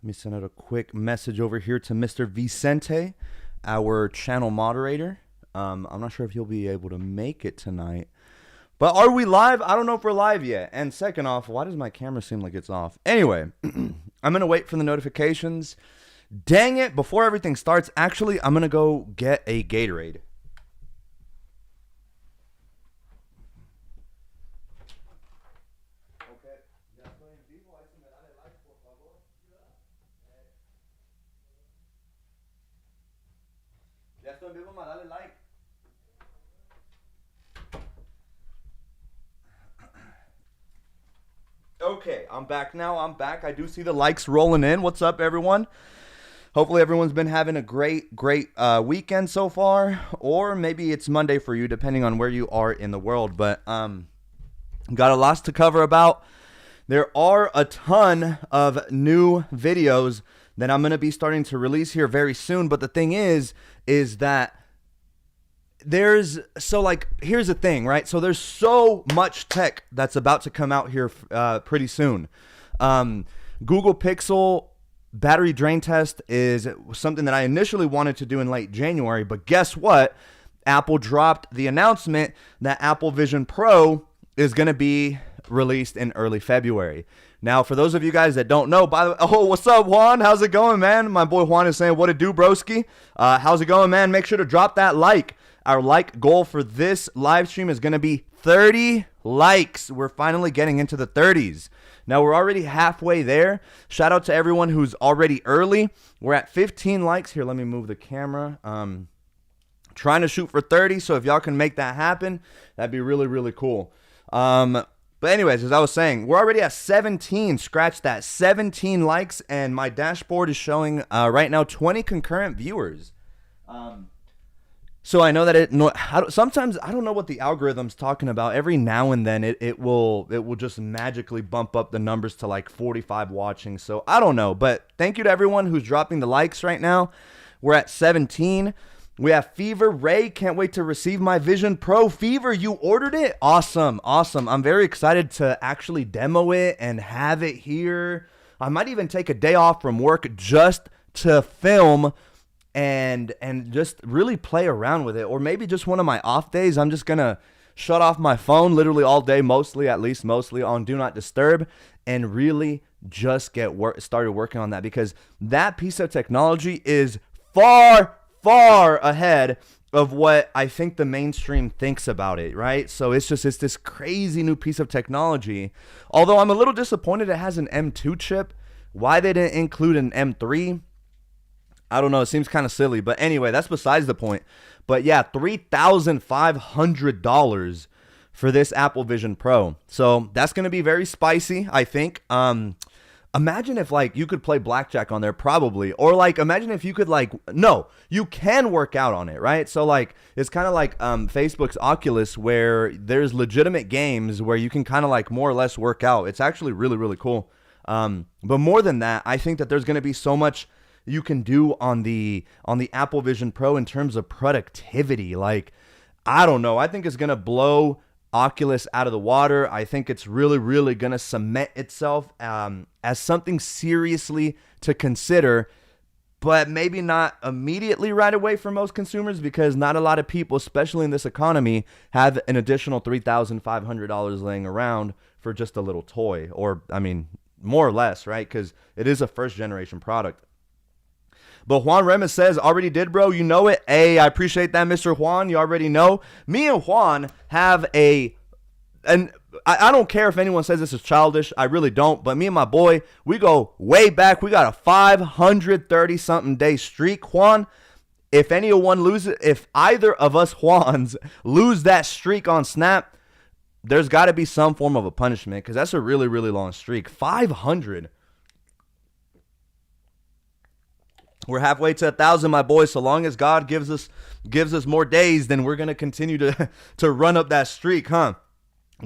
Let me send out a quick message over here to Mr. Vicente, our channel moderator. I'm not sure if he'll be able to make it tonight. But are we live? I don't know if we're live yet. And second off, why does my camera seem like it's off? Anyway, I'm going to wait for the notifications. Dang it, before everything starts, actually, I'm going to go get a Gatorade. Ya estoy en vivo, dale like. Okay, I'm back now. I'm back. I do see the likes rolling in. What's up, everyone? Hopefully everyone's been having a great weekend so far, or maybe it's Monday for you, depending on where you are in the world. But got a lot to cover about. There are a ton of new videos that I'm going to be starting to release here very soon. But the thing is that here's the thing, right? So there's so much tech that's about to come out here pretty soon. Google Pixel battery drain test is something that I initially wanted to do in late January, but guess what? Apple dropped the announcement that Apple Vision Pro is going to be released in early February. Now, for those of you guys that don't know, by the way, oh, what's up, Juan? How's it going, man? My boy Juan is saying, what it do, broski? How's it going, man? Make sure to drop that like. Our like goal for this live stream is going to be 30 likes. We're finally getting into the 30s. Now, we're already halfway there. Shout out to everyone who's already early. We're at 15 likes. Here, let me move the camera. Trying to shoot for 30, so if y'all can make that happen, that'd be really, really cool. But anyways, as I was saying, we're already at 17. Scratch that. 17 likes, and my dashboard is showing right now 20 concurrent viewers. So I know that sometimes I don't know what the algorithm's talking about. Every now and then it will just magically bump up the numbers to like 45 watching. So I don't know, but thank you to everyone who's dropping the likes right now. We're at 17. We have Fever Ray. Can't wait to receive my Vision Pro. Fever, you ordered it? Awesome. I'm very excited to actually demo it and have it here. I might even take a day off from work just to film and just really play around with it. Or maybe just one of my off days, I'm just going to shut off my phone literally all day, mostly on Do Not Disturb, and really just get started working on that, because that piece of technology is far ahead of what I think the mainstream thinks about it, right? So it's this crazy new piece of technology. Although I'm a little disappointed it has an M2 chip. Why they didn't include an M3, I don't know. It seems kind of silly. But anyway, that's besides the point. But yeah, $3,500 for this Apple Vision Pro. So that's going to be very spicy, I think. Imagine if like you could play blackjack on there, probably. Or like imagine if you could you can work out on it, right? So like it's kind of like Facebook's Oculus, where there's legitimate games where you can kind of like more or less work out. It's actually really, really cool. But more than that, I think that there's going to be so much you can do on the Apple Vision Pro in terms of productivity. Like, I don't know. I think it's going to blow Oculus out of the water. I think it's really, really going to cement itself as something seriously to consider, but maybe not immediately right away for most consumers, because not a lot of people, especially in this economy, have an additional $3,500 laying around for just a little toy. Or, I mean, more or less, right? Because it is a first generation product. But Juan Remus says, already did, bro. You know it. Hey, I appreciate that, Mr. Juan. You already know. Me and Juan have I don't care if anyone says this is childish. I really don't. But me and my boy, we go way back. We got a 530-something day streak, Juan. If either of us Juans lose that streak on Snap, there's got to be some form of a punishment, because that's a really, really long streak. 500. We're halfway to 1,000, my boy. So long as God gives us more days, then we're gonna continue to run up that streak, huh?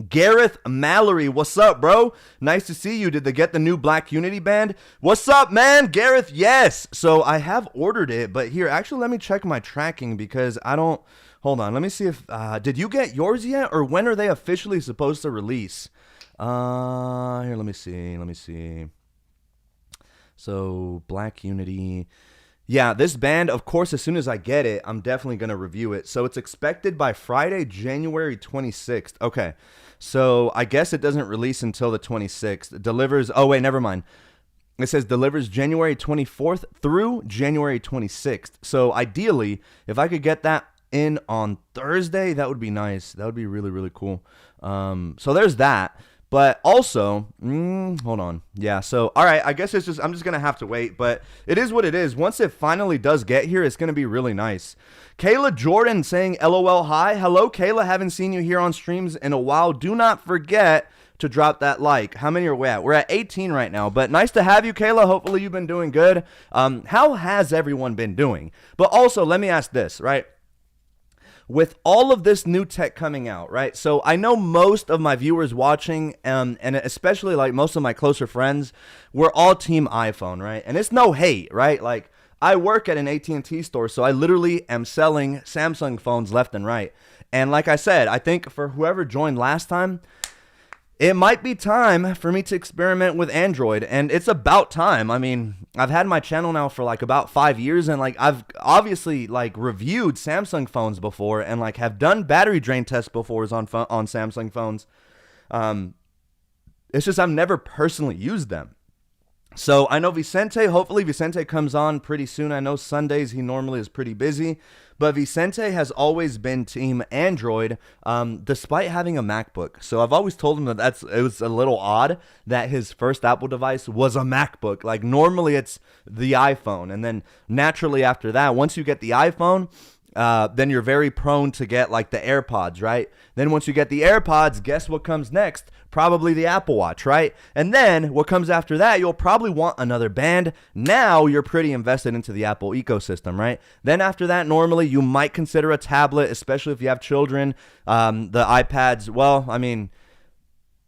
Gareth Mallory, what's up, bro? Nice to see you. Did they get the new Black Unity band? What's up, man? Gareth, yes. So I have ordered it, but here, actually, let me check my tracking, because I don't. Hold on, let me see if did you get yours yet, or when are they officially supposed to release? Here, let me see. So Black Unity. Yeah, this band, of course, as soon as I get it, I'm definitely going to review it. So it's expected by Friday, January 26th. Okay. So I guess it doesn't release until the 26th. It delivers. Oh, wait, never mind. It says delivers January 24th through January 26th. So ideally, if I could get that in on Thursday, that would be nice. That would be really, really cool. So there's that. But also, hold on. Yeah, so, all right, I guess I'm just going to have to wait. But it is what it is. Once it finally does get here, it's going to be really nice. Kayla Jordan saying, LOL, hi. Hello, Kayla. Haven't seen you here on streams in a while. Do not forget to drop that like. How many are we at? We're at 18 right now, but nice to have you, Kayla. Hopefully you've been doing good. How has everyone been doing? But also, let me ask this, right? With all of this new tech coming out, right? So I know most of my viewers watching, and especially like most of my closer friends, we're all team iPhone, right? And it's no hate, right? Like I work at an AT&T store, so I literally am selling Samsung phones left and right. And like I said, I think for whoever joined last time, it might be time for me to experiment with Android, and it's about time. I mean, I've had my channel now for like about 5 years, and like I've obviously like reviewed Samsung phones before, and like have done battery drain tests before on Samsung phones. It's just I've never personally used them. So I know Vicente, hopefully Vicente comes on pretty soon. I know Sundays he normally is pretty busy, but Vicente has always been team Android, despite having a MacBook. So I've always told him that it was a little odd that his first Apple device was a MacBook. Like normally it's the iPhone, and then naturally after that, once you get the iPhone, then you're very prone to get like the AirPods, right? Then once you get the AirPods, guess what comes next? Probably the Apple Watch, right? And then what comes after that, you'll probably want another band. Now you're pretty invested into the Apple ecosystem, right? Then after that, normally you might consider a tablet, especially if you have children. The iPads, well, I mean,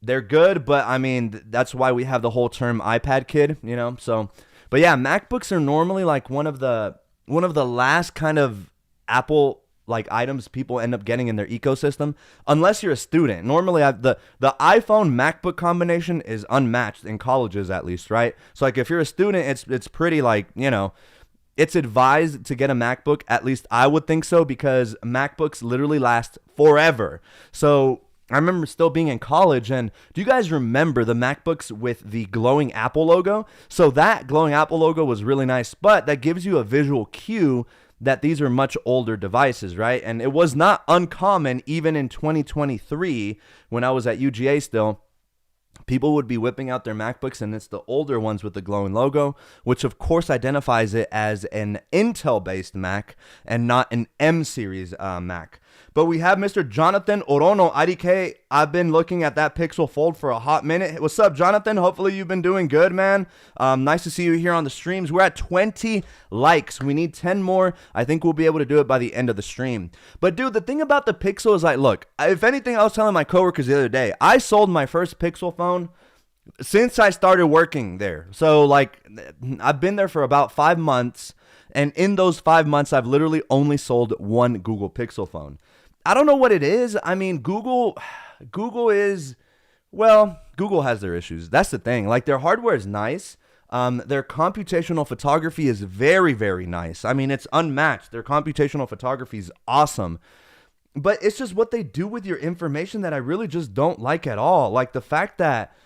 they're good, but I mean, that's why we have the whole term iPad kid, you know? So, but yeah, MacBooks are normally like one of the last kind of Apple like items people end up getting in their ecosystem, unless you're a student. Normally the iPhone MacBook combination is unmatched in colleges, at least, right? So like if you're a student, it's pretty like, you know, it's advised to get a MacBook. At least I would think so, because MacBooks literally last forever. So I remember still being in college, and do you guys remember the MacBooks with the glowing Apple logo? So that glowing Apple logo was really nice, but that gives you a visual cue that these are much older devices, right? And it was not uncommon, even in 2023, when I was at UGA still, people would be whipping out their MacBooks, and it's the older ones with the glowing logo, which of course identifies it as an Intel-based Mac and not an M-series Mac. But we have Mr. Jonathan Orono IDK. I've been looking at that Pixel Fold for a hot minute. What's up, Jonathan? Hopefully you've been doing good, man. Nice to see you here on the streams. We're at 20 likes. We need 10 more. I think we'll be able to do it by the end of the stream. But dude, the thing about the Pixel is like, look, if anything, I was telling my coworkers the other day, I sold my first Pixel phone since I started working there. So like, I've been there for about 5 months. And in those 5 months, I've literally only sold one Google Pixel phone. I don't know what it is. I mean, Google has their issues. That's the thing. Like, their hardware is nice. Their computational photography is very, very nice. I mean, it's unmatched. Their computational photography is awesome. But it's just what they do with your information that I really just don't like at all. Like, the fact that,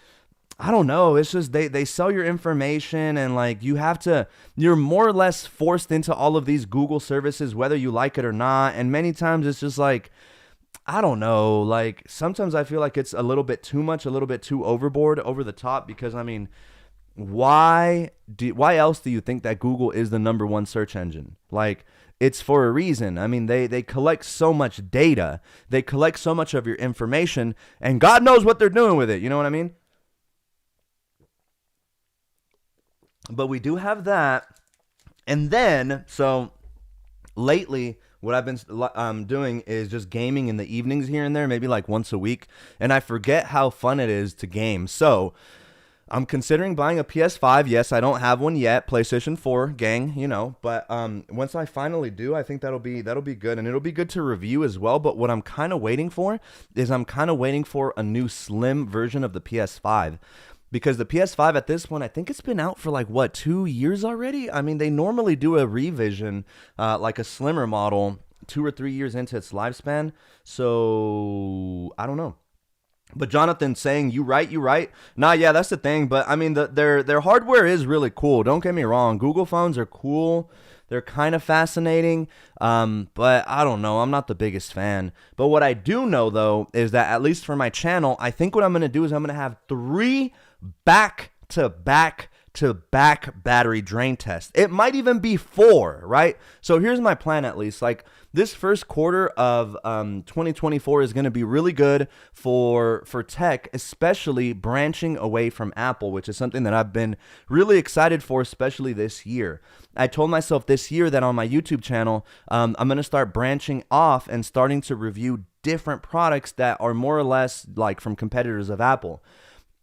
I don't know, it's just they sell your information, and like you're more or less forced into all of these Google services, whether you like it or not. And many times it's just like, I don't know, like sometimes I feel like it's a little bit too much, a little bit too overboard, over the top, because I mean, why else do you think that Google is the #1 search engine? Like, it's for a reason. I mean, they collect so much data, they collect so much of your information, and God knows what they're doing with it. You know what I mean? But we do have that. And then, so lately, what I've been doing is just gaming in the evenings here and there, maybe like once a week. And I forget how fun it is to game. So I'm considering buying a PS5. Yes, I don't have one yet. PlayStation 4, gang, you know. But once I finally do, I think that'll be good. And it'll be good to review as well. But what I'm kind of waiting for is a new slim version of the PS5. because the PS5 at this point, I think it's been out for like, what, 2 years already? I mean, they normally do a revision, like a slimmer model, 2 or 3 years into its lifespan. So I don't know. But Jonathan saying, you right. Nah, yeah, that's the thing. But I mean, their hardware is really cool. Don't get me wrong. Google phones are cool. They're kind of fascinating. But I don't know. I'm not the biggest fan. But what I do know, though, is that at least for my channel, I think what I'm going to do is I'm going to have 3 back-to-back battery drain tests. It might even be 4, right? So here's my plan, at least. Like, this first quarter of 2024 is going to be really good for tech, especially branching away from Apple, which is something that I've been really excited for, especially this year. I told myself this year that on my YouTube channel, I'm going to start branching off and starting to review different products that are more or less like from competitors of Apple.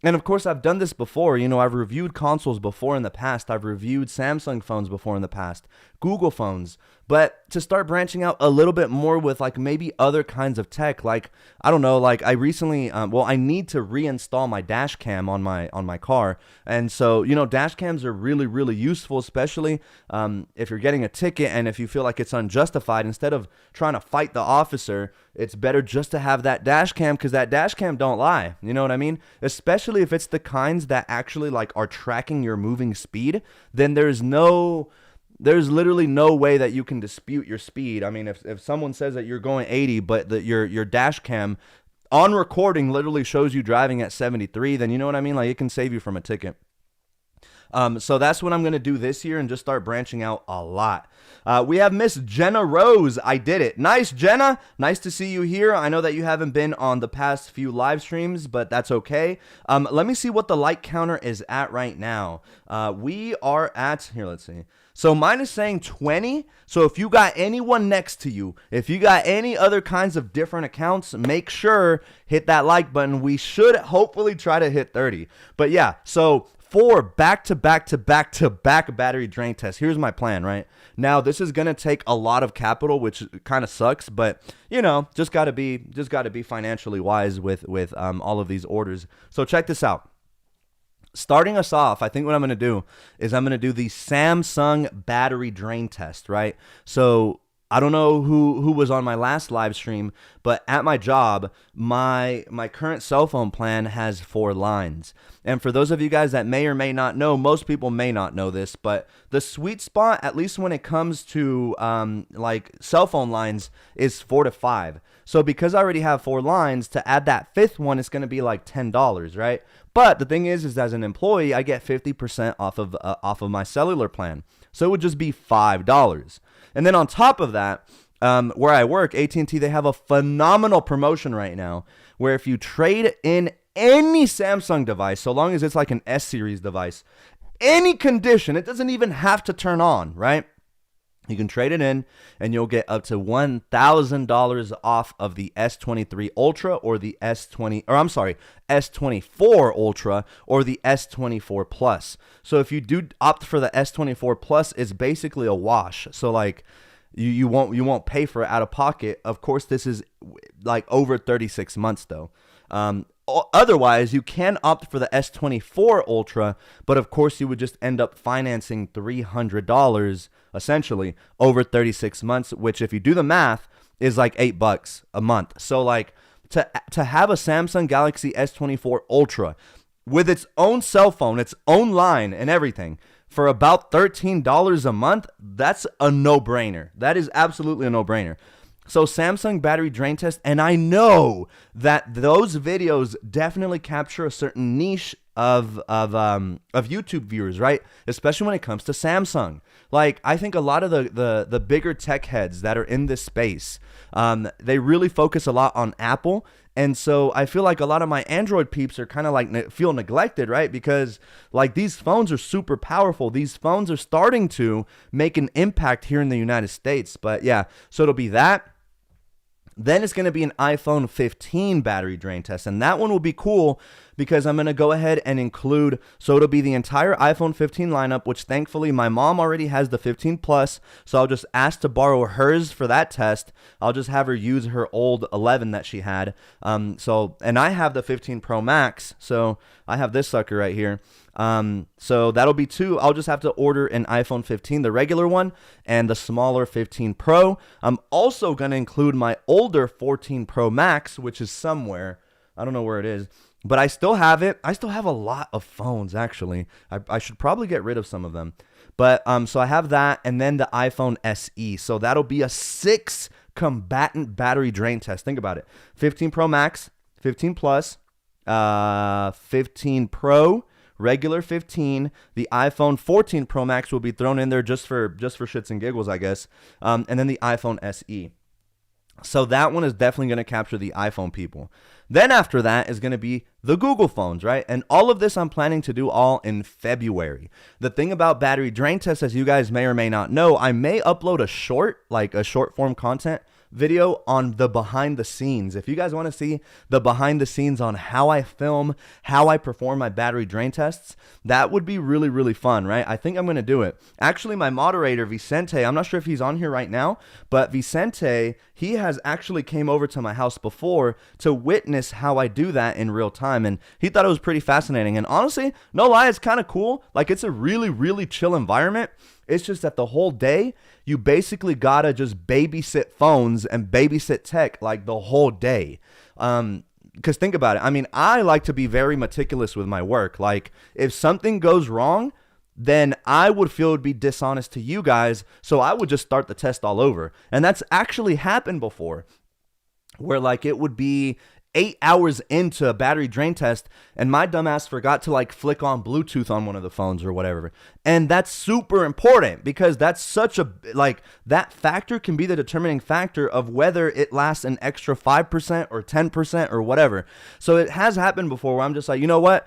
And of course, I've done this before. You know, I've reviewed consoles before in the past. I've reviewed Samsung phones before in the past, Google phones. But to start branching out a little bit more with like maybe other kinds of tech, like, I don't know, like I recently, I need to reinstall my dash cam on my car. And so, you know, dash cams are really, really useful, especially if you're getting a ticket and if you feel like it's unjustified. Instead of trying to fight the officer, it's better just to have that dash cam, because that dash cam don't lie. You know what I mean? Especially if it's the kinds that actually like are tracking your moving speed, then there's literally no way that you can dispute your speed. I mean, if someone says that you're going 80, but that your dash cam on recording literally shows you driving at 73, then you know what I mean? Like, it can save you from a ticket. So that's what I'm going to do this year and just start branching out a lot. We have Miss Jenna Rose. I did it. Nice, Jenna. Nice to see you here. I know that you haven't been on the past few live streams, but that's okay. Let me see what the like counter is at right now. We are at, here, let's see. So mine is saying 20. So if you got anyone next to you, if you got any other kinds of different accounts, make sure hit that like button. We should hopefully try to hit 30. But yeah, so 4 back-to-back battery drain tests. Here's my plan, right? Now, this is going to take a lot of capital, which kind of sucks, but, you know, just got to be financially wise with all of these orders. So check this out. Starting us off, I think what I'm going to do is I'm going to do the Samsung battery drain test, right? So I don't know who was on my last live stream, but at my job, my current cell phone plan has 4 lines. And for those of you guys that may or may not know, most people may not know this, but the sweet spot, at least when it comes to like cell phone lines, is 4 to 5. So because I already have 4 lines, to add that 5th one, it's going to be like $10, right? But the thing is as an employee, I get 50% off of my cellular plan. So it would just be $5. And then on top of that, where I work, AT&T, they have a phenomenal promotion right now where if you trade in any Samsung device, so long as it's like an S-series device, any condition, it doesn't even have to turn on, right? You can trade it in and you'll get up to $1,000 off of the S23 Ultra or the S24 Ultra or the S24 Plus. So if you do opt for the S24 Plus, it's basically a wash. So like you won't pay for it out of pocket. Of course, this is like over 36 months though. Otherwise, you can opt for the S24 Ultra, but of course you would just end up financing $300 essentially over 36 months, which if you do the math is like $8 a month. So like to have a Samsung Galaxy S24 Ultra with its own cell phone, its own line and everything for about $13 a month, that's a no-brainer. That is absolutely a no-brainer. So Samsung battery drain test, and I know that those videos definitely capture a certain niche of YouTube viewers, right? Especially when it comes to Samsung. Like, I think a lot of the bigger tech heads that are in this space, they really focus a lot on Apple. And so I feel like a lot of my Android peeps are kind of like feel neglected, right? Because like these phones are super powerful. These phones are starting to make an impact here in the United States. But yeah, so it'll be that. Then it's going to be an iPhone 15 battery drain test. And that one will be cool because I'm going to go ahead and include, so it'll be the entire iPhone 15 lineup, which thankfully my mom already has the 15 Plus. So I'll just ask to borrow hers for that test. I'll just have her use her old 11 that she had. And I have the 15 Pro Max. So I have this sucker right here. So that'll be two. I'll just have to order an iPhone 15, the regular one, and the smaller 15 Pro. I'm also going to include my older 14 Pro Max, which is somewhere. I don't know where it is, but I still have it. I still have a lot of phones, actually. I should probably get rid of some of them. But so I have that, and then the iPhone SE. So that'll be a 6 combatant battery drain test. Think about it. 15 Pro Max, 15 Plus, 15 Pro, regular 15. The iPhone 14 Pro Max will be thrown in there just for shits and giggles, I guess. And then the iPhone SE. So that one is definitely going to capture the iPhone people. Then after that is going to be the Google phones, right? And all of this I'm planning to do all in February. The thing about battery drain tests, as you guys may or may not know, I may upload a short form content video on the behind the scenes. If you guys want to see the behind the scenes on how I film, how I perform my battery drain tests, that would be really, really fun, right? I think I'm going to do it. Actually, my moderator, Vicente, I'm not sure if he's on here right now, but Vicente, he has actually came over to my house before to witness how I do that in real time. And he thought it was pretty fascinating. And honestly, no lie, it's kind of cool. Like, it's a really, really chill environment. It's just that the whole day, you basically gotta just babysit phones and babysit tech like the whole day. Because think about it. I mean, I like to be very meticulous with my work. Like, if something goes wrong, then I would feel it would be dishonest to you guys. So I would just start the test all over. And that's actually happened before, where like it would be 8 hours into a battery drain test and my dumbass forgot to like flick on Bluetooth on one of the phones or whatever. And that's super important because that's such a, like, that factor can be the determining factor of whether it lasts an extra 5% or 10% or whatever. So it has happened before where I'm just like, you know what?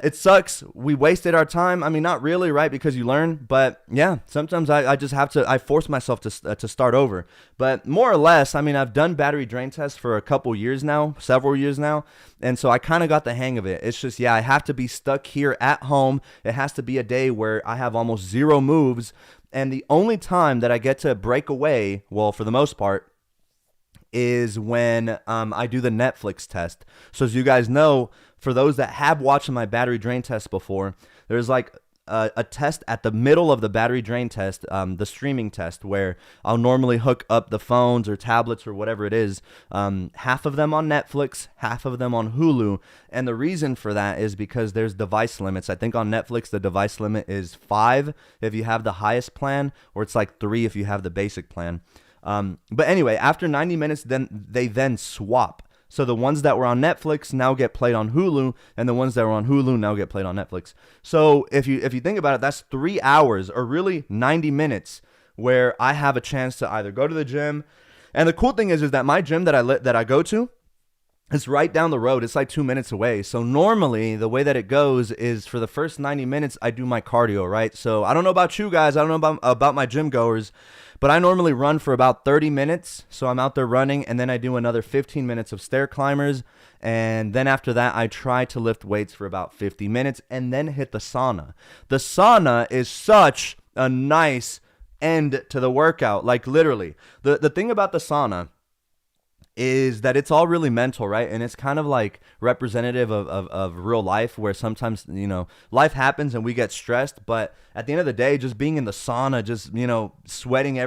It sucks. We wasted our time. I mean, not really, right? Because you learn. But yeah, sometimes I just have to, I force myself to start over. But more or less, I mean, I've done battery drain tests for a couple years now, several years now. And so I kind of got the hang of it. It's just, yeah, I have to be stuck here at home. It has to be a day where I have almost zero moves. And the only time that I get to break away, well, for the most part, is when I do the Netflix test. So as you guys know, for those that have watched my battery drain test before, there's like a test at the middle of the battery drain test, the streaming test, where I'll normally hook up the phones or tablets or whatever it is, half of them on Netflix, half of them on Hulu. And the reason for that is because there's device limits. I think on Netflix, the device limit is 5 if you have the highest plan, or it's like 3 if you have the basic plan. But anyway, after 90 minutes, then they swap. So the ones that were on Netflix now get played on Hulu, and the ones that were on Hulu now get played on Netflix. So if you think about it, that's 3 hours, or really 90 minutes, where I have a chance to either go to the gym. And the cool thing is that my gym that I go to, it's right down the road. It's like 2 minutes away. So normally the way that it goes is for the first 90 minutes, I do my cardio, right? So I don't know about you guys. I don't know about my gym goers, but I normally run for about 30 minutes. So I'm out there running, and then I do another 15 minutes of stair climbers. And then after that, I try to lift weights for about 50 minutes and then hit the sauna. The sauna is such a nice end to the workout. Like, literally, the thing about the sauna is that it's all really mental, right? And it's kind of like representative of real life, where sometimes, you know, life happens and we get stressed, but at the end of the day, just being in the sauna, just, you know, sweating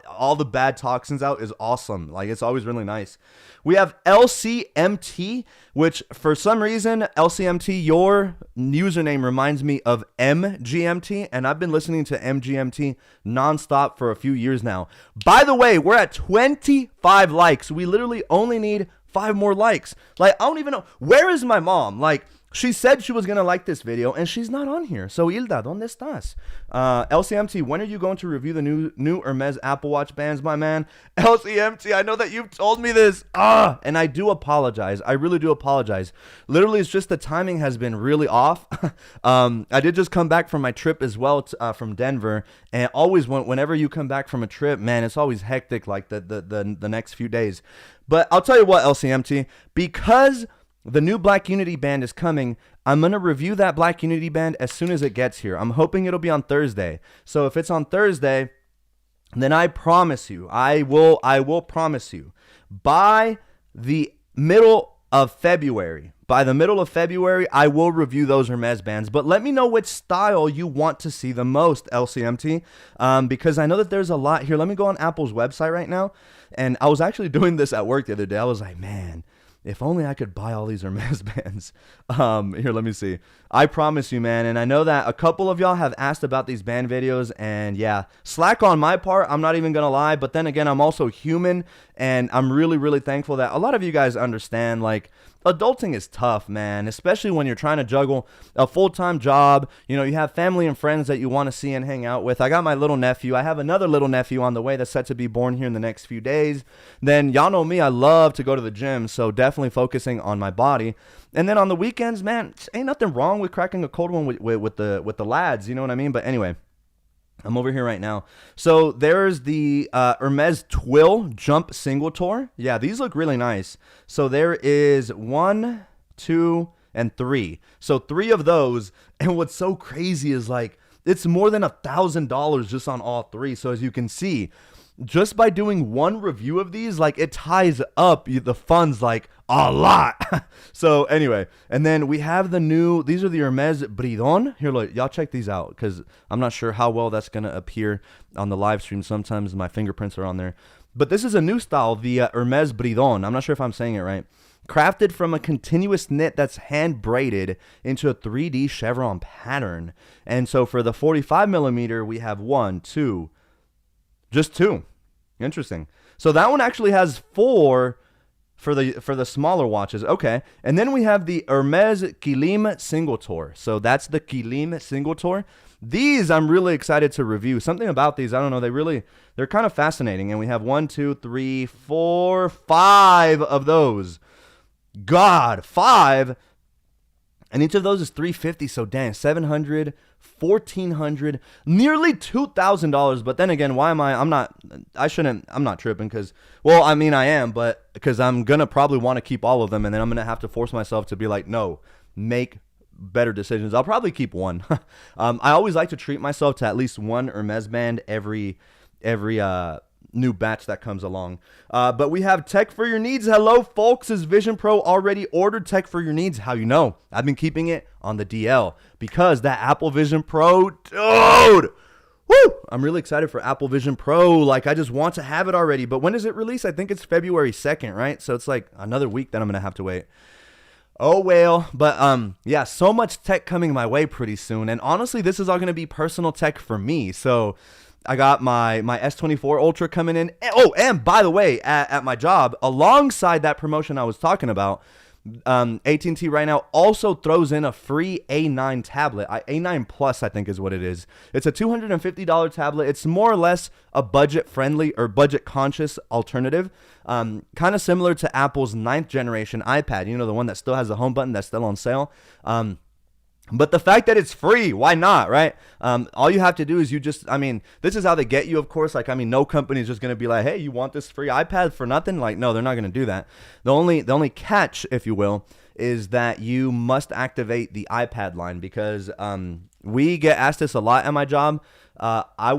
all the bad toxins out is awesome. Like, it's always really nice. We have LCMT, which for some reason, LCMT, your username reminds me of MGMT, and I've been listening to MGMT nonstop for a few years now. By the way, we're at 25 likes. We literally only need 5 more likes. Like, I don't even know. Where is my mom? Like, She said she was going to like this video, and she's not on here. So, Hilda, ¿dónde estás? LCMT, when are you going to review the new Hermes Apple Watch bands, my man? LCMT, I know that you've told me this. And I do apologize. I really do apologize. Literally, it's just the timing has been really off. I did just come back from my trip as well from Denver. And always, whenever you come back from a trip, man, it's always hectic like the next few days. But I'll tell you what, LCMT, because the new Black Unity band is coming, I'm going to review that Black Unity band as soon as it gets here. I'm hoping it'll be on Thursday. So if it's on Thursday, then I promise you, I will promise you, by the middle of February, I will review those Hermes bands. But let me know which style you want to see the most, LCMT, because I know that there's a lot here. Let me go on Apple's website right now. And I was actually doing this at work the other day. I was like, man, if only I could buy all these Hermes bands. Here, let me see. I promise you, man. And I know that a couple of y'all have asked about these band videos. And yeah, slack on my part. I'm not even going to lie. But then again, I'm also human. And I'm really, really thankful that a lot of you guys understand, like, adulting is tough, man, especially when you're trying to juggle a full-time job. You know, you have family and friends that you want to see and hang out with. I got my little nephew. I have another little nephew on the way that's set to be born here in the next few days. Then y'all know me. I love to go to the gym, so definitely focusing on my body. And then on the weekends, man, ain't nothing wrong with cracking a cold one with the lads. You know what I mean? But anyway, I'm over here right now. So there's the Hermes Twill Jump Single Tour. Yeah, these look really nice. So there is 1, 2, and 3. So 3 of those. And what's so crazy is, like, it's more than $1,000 just on all 3. So as you can see, just by doing one review of these, like, it ties up the funds like a lot. So anyway, and then we have these are the Hermes Bridon. Here, look, y'all check these out, because I'm not sure how well that's going to appear on the live stream. Sometimes my fingerprints are on there. But this is a new style, the Hermes Bridon. I'm not sure if I'm saying it right. Crafted from a continuous knit that's hand braided into a 3D chevron pattern. And so for the 45 millimeter, we have 1, 2, just 2. Interesting. So that one actually has 4 for the smaller watches. Okay. And then we have the Hermes Kilim Single Tour. So that's the Kilim Single Tour. These I'm really excited to review. Something about these, I don't know, they're kind of fascinating. And we have 1, 2, 3, 4, 5 of those. God, 5. And each of those is $350. So dang, $700, $1,400, nearly $2,000. But then again, I'm not tripping, because, well, I mean, I am, but because I'm going to probably want to keep all of them. And then I'm going to have to force myself to be like, no, make better decisions. I'll probably keep one. I always like to treat myself to at least one Hermes band every new batch that comes along. But we have tech for your needs. Hello, folks. Is Vision Pro already ordered tech for your needs? How you know? I've been keeping it on the DL, because that Apple Vision Pro, dude, woo! I'm really excited for Apple Vision Pro. Like, I just want to have it already. But when does it release? I think it's February 2nd, right? So it's like another week that I'm going to have to wait. Oh, well, but yeah, so much tech coming my way pretty soon. And honestly, this is all going to be personal tech for me. So I got my S24 Ultra coming in. Oh, and by the way, at my job, alongside that promotion I was talking about, AT&T right now also throws in a free A9 tablet. A9 Plus, I think is what it is. It's a $250 tablet. It's more or less a budget-friendly or budget-conscious alternative. Kind of similar to Apple's 9th generation iPad. You know, the one that still has the home button that's still on sale. But the fact that it's free, why not, right? All you have to do is this is how they get you, of course. Like, I mean, no company is just going to be like, hey, you want this free iPad for nothing? Like, no, they're not going to do that. The only catch, if you will, is that you must activate the iPad line, because we get asked this a lot at my job. I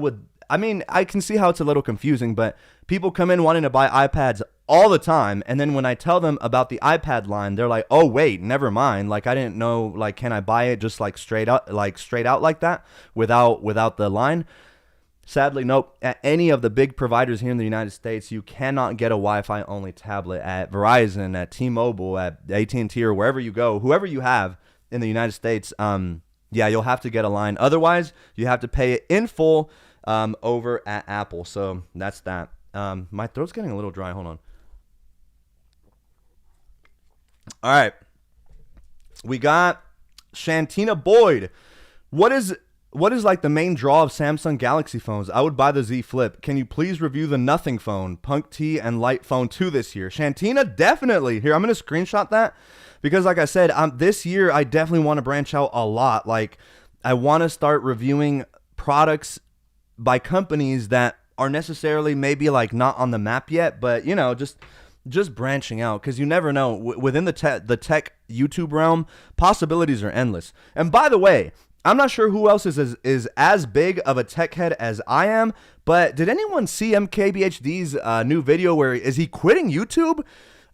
can see how it's a little confusing, but people come in wanting to buy iPads all the time, and then when I tell them about the iPad line, they're like, "Oh wait, never mind. Like, I didn't know. Like, can I buy it just like straight out like that without the line?" Sadly, nope. At any of the big providers here in the United States, you cannot get a Wi-Fi only tablet. At Verizon, at T-Mobile, at AT&T, or wherever you go, whoever you have in the United States, you'll have to get a line. Otherwise, you have to pay it in full over at Apple. So that's that. My throat's getting a little dry. Hold on. All right. We got Shantina Boyd. What is like the main draw of Samsung Galaxy phones? I would buy the Z Flip. Can you please review the Nothing phone, Punk T, and Light phone 2 this year? Shantina, definitely. Here, I'm going to screenshot that because, like I said, this year I definitely want to branch out a lot. Like, I want to start reviewing products by companies that are necessarily maybe like not on the map yet, but you know, just branching out, because you never know. Within the tech YouTube realm, possibilities are endless. And by the way, I'm not sure who else is as big of a tech head as I am, but did anyone see MKBHD's new video where is he quitting YouTube?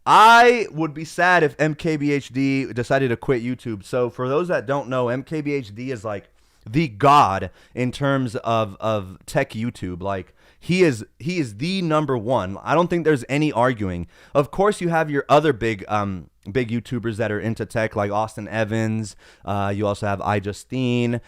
I would be sad if MKBHD decided to quit YouTube. So for those that don't know, MKBHD is like the god in terms of tech YouTube. Like, he is the number one. I don't think there's any arguing. Of course, you have your other big YouTubers that are into tech, like Austin Evans. You also have iJustine, not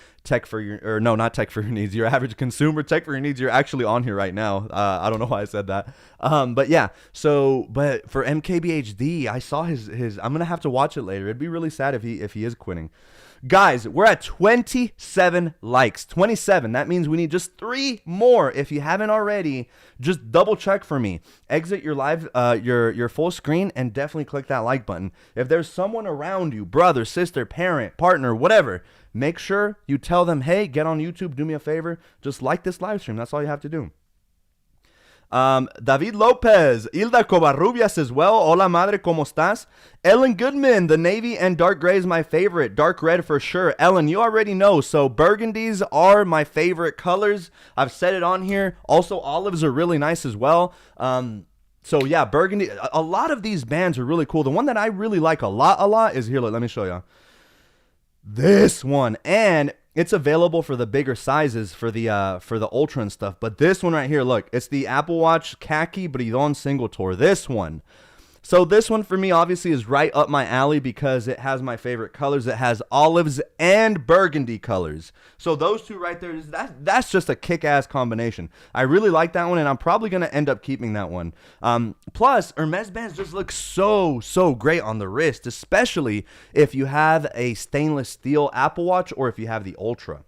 Tech for Your Needs, Your Average Consumer, Tech for Your Needs. You're actually on here right now. I don't know why I said that. But yeah, but for MKBHD, I saw his I'm going to have to watch it later. It'd be really sad if he is quitting. Guys, we're at 27 likes. 27. That means we need just 3 more. If you haven't already, just double check for me. Exit your live, your full screen, and definitely click that like button. If there's someone around you, brother, sister, parent, partner, whatever, make sure you tell them, hey, get on YouTube, do me a favor, just like this live stream. That's all you have to do. David Lopez, Hilda Covarrubias as well. Hola madre, ¿cómo estás? Ellen Goodman, the navy and dark gray is my favorite. Dark red for sure. Ellen, you already know. So burgundies are my favorite colors. I've said it on here. Also, olives are really nice as well. So yeah, burgundy. A lot of these bands are really cool. The one that I really like a lot is here. Let me show you. This one. And it's available for the bigger sizes for the Ultra and stuff. But this one right here, look, it's the Apple Watch Khaki Bridon Single Tour. This one. So this one for me obviously is right up my alley because it has my favorite colors. It has olives and burgundy colors. So those two right there, that's just a kick-ass combination. I really like that one, and I'm probably going to end up keeping that one. Plus, Hermes bands just look so great on the wrist, especially if you have a stainless steel Apple Watch or if you have the Ultra.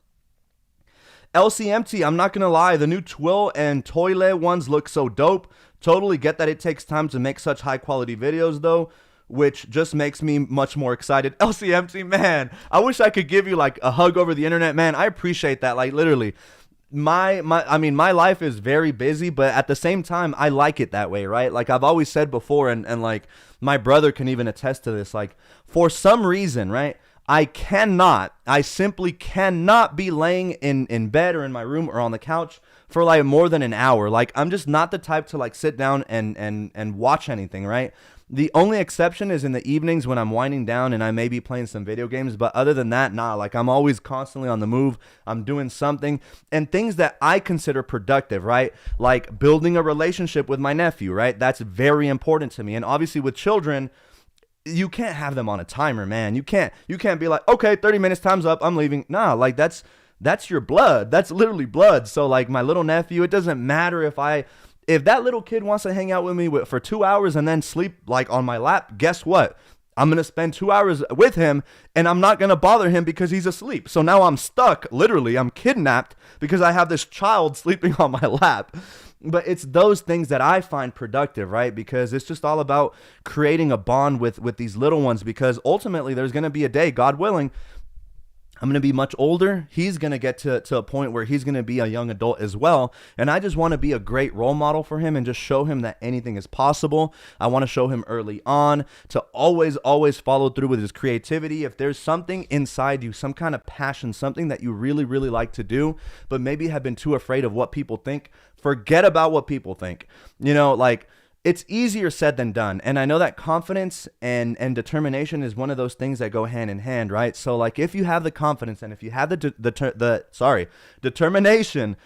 LCMT, I'm not going to lie, the new Twill and Toile ones look so dope. Totally get that it takes time to make such high quality videos though, which just makes me much more excited. LCMT, man, I wish I could give you like a hug over the internet, man. I appreciate that. Like literally, my life is very busy, but at the same time, I like it that way, right? Like I've always said before, and like my brother can even attest to this, like for some reason, right? I simply cannot be laying in bed or in my room or on the couch for like more than an hour. Like I'm just not the type to like sit down and watch anything, right? The only exception is in the evenings when I'm winding down and I may be playing some video games, but other than that, nah, like I'm always constantly on the move. I'm doing something, and things that I consider productive, right? Like building a relationship with my nephew, right? That's very important to me. And obviously with children, you can't have them on a timer, man. You can't be like, okay, 30 minutes, time's up, I'm leaving. Nah, like that's your blood. That's literally blood. So like my little nephew, it doesn't matter if that little kid wants to hang out with me for 2 hours and then sleep like on my lap, guess what? I'm going to spend 2 hours with him, and I'm not going to bother him because he's asleep. So now I'm stuck, literally, I'm kidnapped because I have this child sleeping on my lap. But it's those things that I find productive, right? Because it's just all about creating a bond with these little ones, because ultimately there's going to be a day, God willing, I'm going to be much older. He's going to get to a point where he's going to be a young adult as well. And I just want to be a great role model for him and just show him that anything is possible. I want to show him early on to always follow through with his creativity. If there's something inside you, some kind of passion, something that you really like to do, but maybe have been too afraid of what people think, forget about what people think. You know, like, it's easier said than done. And I know that confidence and determination is one of those things that go hand in hand, right? So like if you have the confidence and if you have the determination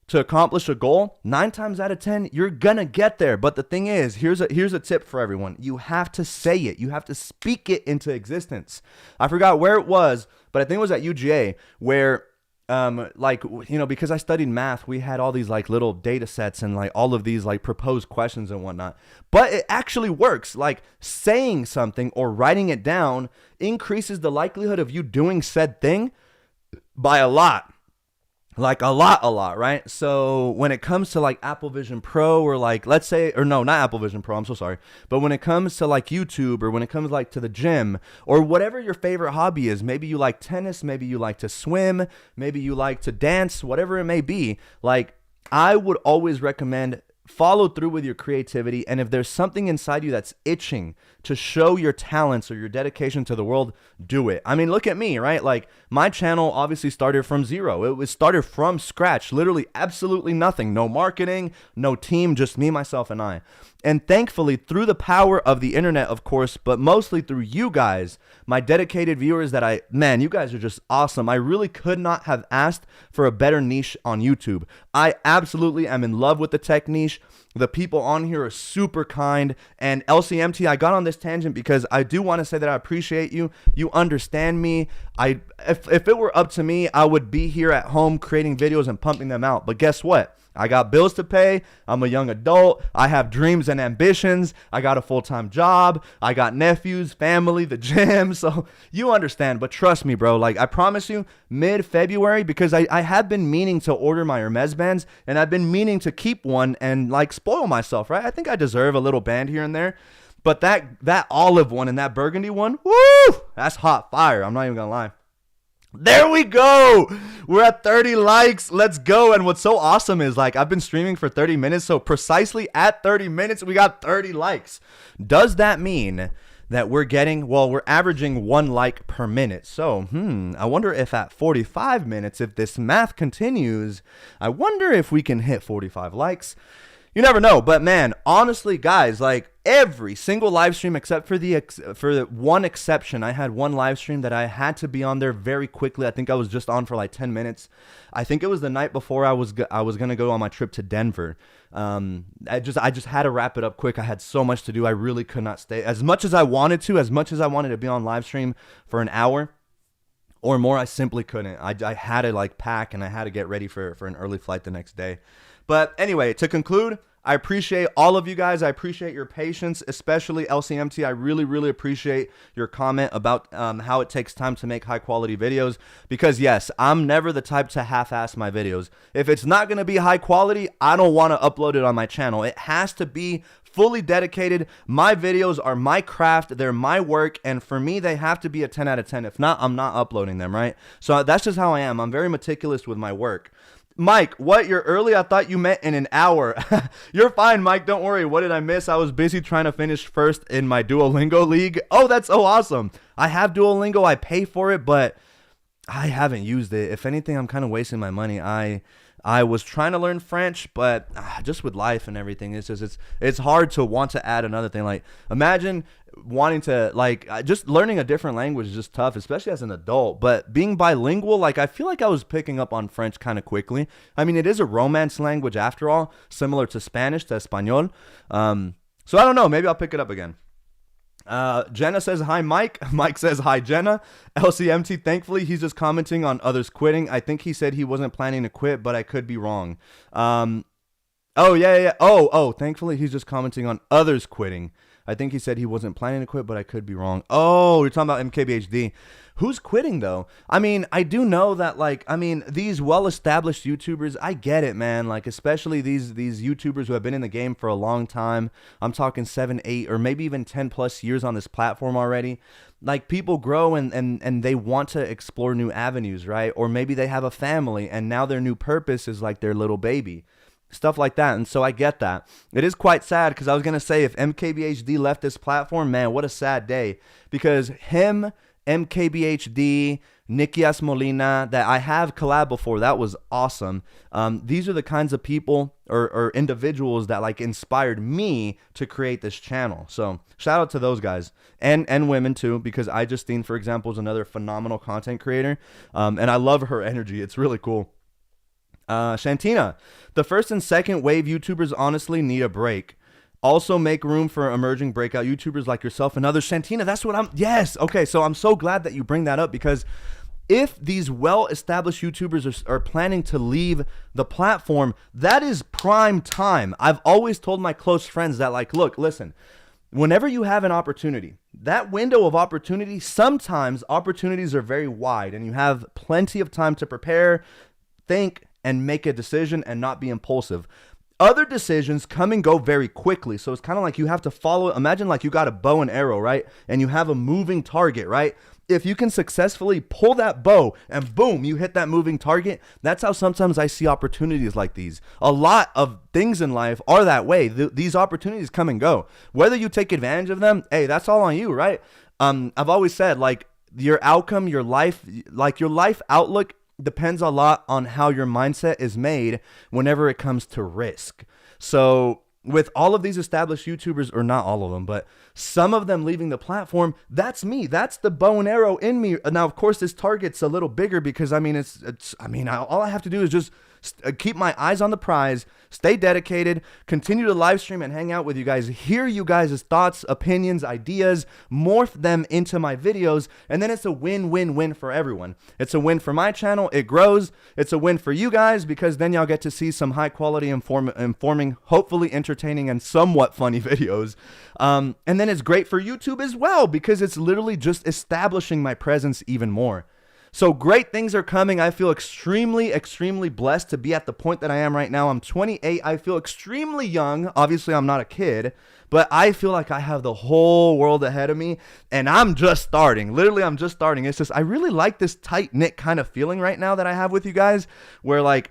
to accomplish a goal, 9 times out of 10, you're gonna get there. But the thing is, here's a tip for everyone. You have to say it. You have to speak it into existence. I forgot where it was, but I think it was at UGA where like, because I studied math, we had all these like little data sets and like all of these like proposed questions and whatnot. But it actually works. Like saying something or writing it down increases the likelihood of you doing said thing by a lot. Like a lot, right? So when it comes to like Apple Vision Pro or like, let's say, or no, not Apple Vision Pro, I'm so sorry. But when it comes to like YouTube or when it comes like to the gym or whatever your favorite hobby is, maybe you like tennis, maybe you like to swim, maybe you like to dance, whatever it may be, like I would always recommend follow through with your creativity. And if there's something inside you that's itching to show your talents or your dedication to the world, do it. I mean, look at me, right? Like my channel obviously started from zero. It was started from scratch, literally absolutely nothing. No marketing, no team, just me, myself, and I. And thankfully, through the power of the internet, of course, but mostly through you guys, my dedicated viewers man, you guys are just awesome. I really could not have asked for a better niche on YouTube. I absolutely am in love with the tech niche. The people on here are super kind. And LCMT, I got on this tangent because I do want to say that I appreciate you. You understand me. If it were up to me, I would be here at home creating videos and pumping them out. But guess what? I got bills to pay. I'm a young adult. I have dreams and ambitions. I got a full-time job. I got nephews, family, the gym. So you understand, but trust me, bro. Like I promise you, mid-February, because I have been meaning to order my Hermes bands and I've been meaning to keep one and like spoil myself, right? I think I deserve a little band here and there. But that olive one and that burgundy one, woo, that's hot fire. I'm not even gonna lie. There we go. We're at 30 likes. Let's go. And what's so awesome is like I've been streaming for 30 minutes. So precisely at 30 minutes, we got 30 likes. Does that mean that we're averaging 1 like per minute? So, I wonder if at 45 minutes, if this math continues, I wonder if we can hit 45 likes. You never know. But man, honestly, guys, like every single live stream except for the one exception, I had one live stream that I had to be on there very quickly. I think I was just on for like 10 minutes. I think it was the night before I was going to go on my trip to Denver. I just had to wrap it up quick. I had so much to do. I really could not stay as much as I wanted to be on live stream for an hour or more. I simply couldn't. I had to like pack and I had to get ready for an early flight the next day. But anyway, to conclude, I appreciate all of you guys. I appreciate your patience, especially LCMT. I really, really appreciate your comment about how it takes time to make high quality videos because yes, I'm never the type to half-ass my videos. If it's not going to be high quality, I don't want to upload it on my channel. It has to be fully dedicated. My videos are my craft. They're my work. And for me, they have to be a 10 out of 10. If not, I'm not uploading them, right? So that's just how I am. I'm very meticulous with my work. Mike, what? You're early? I thought you meant in an hour. You're fine, Mike. Don't worry. What did I miss? I was busy trying to finish first in my Duolingo league. Oh, that's so awesome. I have Duolingo. I pay for it, but I haven't used it. If anything, I'm kind of wasting my money. I was trying to learn French, but just with life and everything, it's hard to want to add another thing. Like imagine wanting to just learning a different language is just tough, especially as an adult. But being bilingual, like I feel like I was picking up on French kind of quickly. I mean, it is a Romance language after all, similar to Spanish, to Espanol. So I don't know. Maybe I'll pick it up again. Jenna says hi Mike. Mike says hi Jenna. LCMT, thankfully he's just commenting on others quitting. I think he said he wasn't planning to quit, but I could be wrong. Oh yeah. Oh, thankfully he's just commenting on others quitting. I think he said he wasn't planning to quit, but I could be wrong. Oh, you're talking about MKBHD. Who's quitting though? I mean, I do know that these well-established YouTubers, I get it, man. Like especially these YouTubers who have been in the game for a long time. I'm talking 7, 8, or maybe even 10 plus years on this platform already. Like people grow and they want to explore new avenues, right? Or maybe they have a family and now their new purpose is like their little baby. Stuff like that. And so I get that. It is quite sad because I was going to say if MKBHD left this platform, man, what a sad day. Because him, MKBHD, Nikias Molina, that I have collab before, that was awesome. These are the kinds of people or individuals that like inspired me to create this channel. So shout out to those guys and women too, because Justine, for example, is another phenomenal content creator. And I love her energy. It's really cool. Shantina, the first and second wave YouTubers honestly need a break. Also make room for emerging breakout YouTubers like yourself and others. Shantina, that's what yes. Okay. So I'm so glad that you bring that up because if these well-established YouTubers are planning to leave the platform, that is prime time. I've always told my close friends that, like, look, listen, whenever you have an opportunity, that window of opportunity, sometimes opportunities are very wide and you have plenty of time to prepare, think, and make a decision and not be impulsive. Other decisions come and go very quickly. So it's kind of like you have to follow. Imagine like you got a bow and arrow, right? And you have a moving target, right? If you can successfully pull that bow and boom, you hit that moving target. That's how sometimes I see opportunities like these. A lot of things in life are that way. These opportunities come and go. Whether you take advantage of them, hey, that's all on you, right? I've always said, like, your outcome, your life, like your life outlook depends a lot on how your mindset is made whenever it comes to risk. So with all of these established YouTubers, or not all of them, but some of them leaving the platform, that's me. That's the bow and arrow in me. Now, of course, this target's a little bigger because, I mean, all I have to do is just keep my eyes on the prize, stay dedicated, continue to live stream and hang out with you guys, hear you guys' thoughts, opinions, ideas, morph them into my videos, and then it's a win-win-win for everyone. It's a win for my channel, it grows. It's a win for you guys because then y'all get to see some high-quality, informing, hopefully entertaining, and somewhat funny videos. And then it's great for YouTube as well because it's literally just establishing my presence even more. So great things are coming. I feel extremely, extremely blessed to be at the point that I am right now. I'm 28. I feel extremely young. Obviously, I'm not a kid, but I feel like I have the whole world ahead of me, and I'm just starting. Literally, I'm just starting. It's just, I really like this tight-knit kind of feeling right now that I have with you guys, where, like,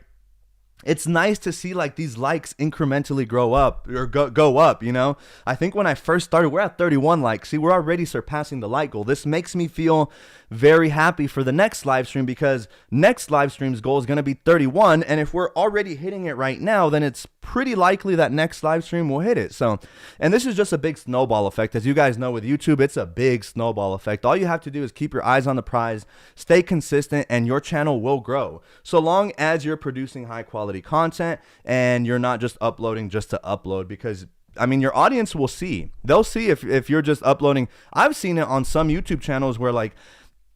it's nice to see like these likes incrementally grow up or go up, you know? I think when I first started, we're at 31 likes. See, we're already surpassing the like goal. This makes me feel very happy for the next live stream because next live stream's goal is going to be 31. And if we're already hitting it right now, then it's pretty likely that next live stream will hit it. So, and this is just a big snowball effect. As you guys know with YouTube, it's a big snowball effect. All you have to do is keep your eyes on the prize, stay consistent, and your channel will grow. So long as you're producing high quality content and you're not just uploading just to upload, because I mean, your audience will see. They'll see if you're just uploading. I've seen it on some YouTube channels where like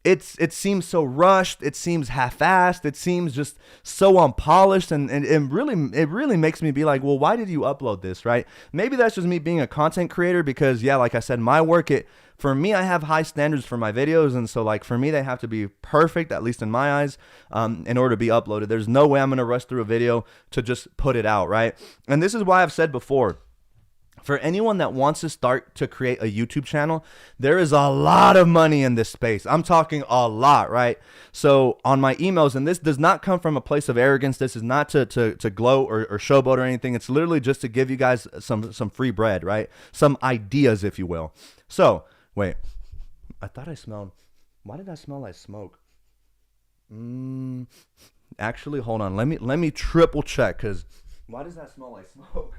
it seems so rushed, it seems half-assed, it seems just so unpolished, and it really makes me be like, well, why did you upload this, right? Maybe that's just me being a content creator because, yeah, like I said, my work, for me, I have high standards for my videos, and so like for me, they have to be perfect, at least in my eyes, in order to be uploaded. There's no way I'm gonna rush through a video to just put it out, right? And this is why I've said before, for anyone that wants to start to create a YouTube channel, there is a lot of money in this space. I'm talking a lot, right? So on my emails, and this does not come from a place of arrogance. This is not to gloat or showboat or anything. It's literally just to give you guys some free bread, right? Some ideas, if you will. So, wait, I thought I smelled, why did I smell like smoke? Actually, hold on. Let me triple check, because why does that smell like smoke?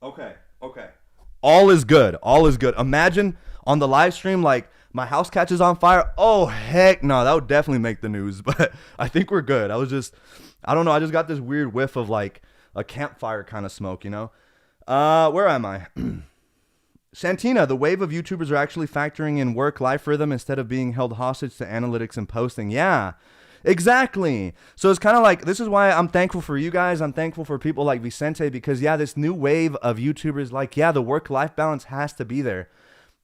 Okay. All is good. All is good. Imagine on the live stream, like, my house catches on fire. Oh, heck no. That would definitely make the news. But I think we're good. I don't know. I just got this weird whiff of, like, a campfire kind of smoke, you know? Where am I? Santina, the wave of YouTubers are actually factoring in work-life rhythm instead of being held hostage to analytics and posting. Yeah. Exactly. So it's kind of like, this is why I'm thankful for you guys. I'm thankful for people like Vicente because, yeah, this new wave of YouTubers, like, yeah, the work-life balance has to be there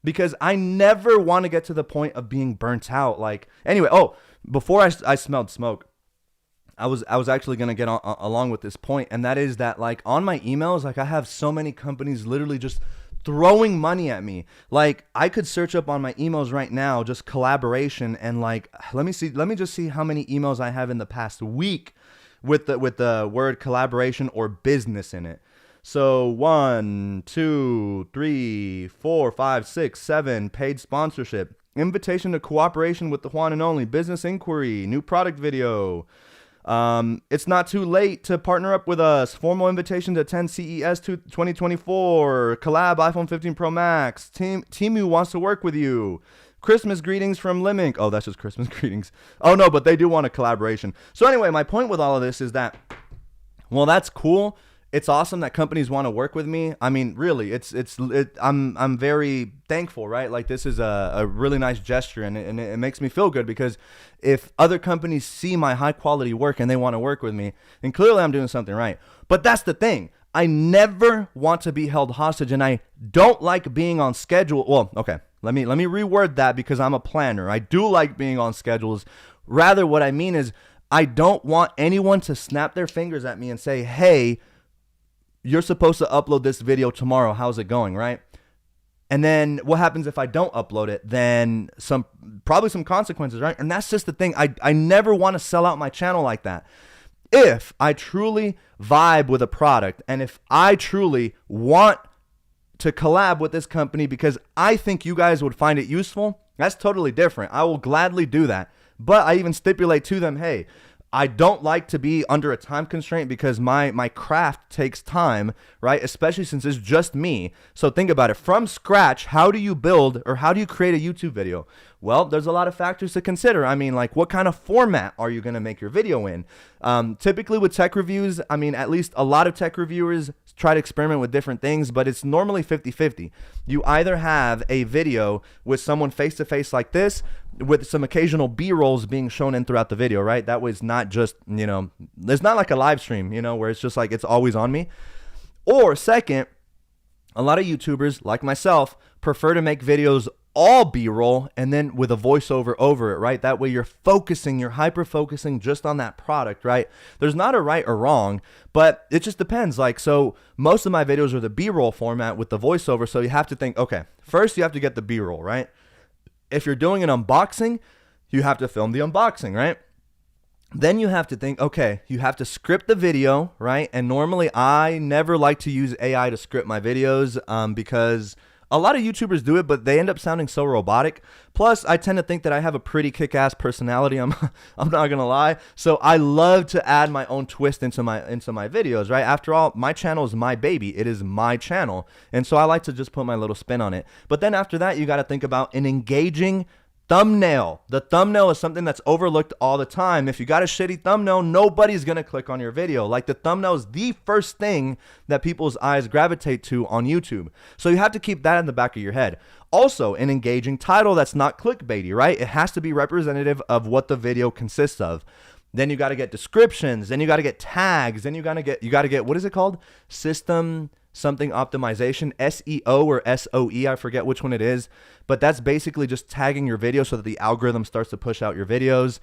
because I never want to get to the point of being burnt out. Like, anyway, before I smelled smoke, I was actually going to get along with this point, and that is that, like, on my emails, like, I have so many companies literally just throwing money at me. Like, I could search up on my emails right now, just collaboration, and like, let me just see how many emails I have in the past week with the word collaboration or business in it. So 1, 2, 3, 4, 5, 6, 7, paid sponsorship, invitation to cooperation with the Juan and Only, business inquiry, new product video, It's not too late to partner up with us. Formal invitation to attend CES 2024. Collab iPhone 15 Pro Max. Temu wants to work with you. Christmas greetings from Limink. Oh, that's just Christmas greetings. Oh, no, but they do want a collaboration. So anyway, my point with all of this is that, well, that's cool. It's awesome that companies want to work with me. I mean, really, I'm very thankful, right? Like, this is a really nice gesture, and it makes me feel good, because if other companies see my high quality work and they want to work with me, then clearly I'm doing something right. But that's the thing. I never want to be held hostage, and I don't like being on schedule. Well, okay, let me reword that, because I'm a planner. I do like being on schedules. Rather, what I mean is, I don't want anyone to snap their fingers at me and say, hey, you're supposed to upload this video tomorrow. How's it going, right? And then what happens if I don't upload it? Then probably some consequences, right? And that's just the thing. I never want to sell out my channel like that. If I truly vibe with a product, and if I truly want to collab with this company because I think you guys would find it useful, that's totally different. I will gladly do that. But I even stipulate to them, hey, I don't like to be under a time constraint, because my craft takes time, right? Especially since it's just me. So think about it. From scratch, how do you build, or how do you create a YouTube video? Well, there's a lot of factors to consider. I mean, like, what kind of format are you going to make your video in? Typically with tech reviews, I mean, at least a lot of tech reviewers try to experiment with different things, but it's normally 50-50. You either have a video with someone face-to-face like this, with some occasional B-rolls being shown in throughout the video, right? That way it's not just, it's not like a live stream, where it's just like it's always on me. Or second, a lot of YouTubers like myself prefer to make videos all B-roll and then with a voiceover over it, right? That way you're hyper-focusing just on that product, right? There's not a right or wrong, but it just depends. Like, so most of my videos are the B-roll format with the voiceover, so you have to think, okay, first you have to get the B-roll, right? If you're doing an unboxing, you have to film the unboxing, right? Then you have to think, okay, you have to script the video, right? And normally I never like to use AI to script my videos because a lot of YouTubers do it, but they end up sounding so robotic. Plus, I tend to think that I have a pretty kick-ass personality. I'm not gonna lie. So I love to add my own twist into my videos, right? After all, my channel is my baby. It is my channel, and so I like to just put my little spin on it. But then after that, you got to think about an engaging thumbnail. The thumbnail is something that's overlooked all the time. If you got a shitty thumbnail, nobody's going to click on your video. Like, the thumbnail is the first thing that people's eyes gravitate to on YouTube. So you have to keep that in the back of your head. Also, an engaging title that's not clickbaity, right? It has to be representative of what the video consists of. Then you got to get descriptions, then you got to get tags, then you got to get, what is it called? System something optimization, SEO or SOE, I forget which one it is, but that's basically just tagging your video so that the algorithm starts to push out your videos.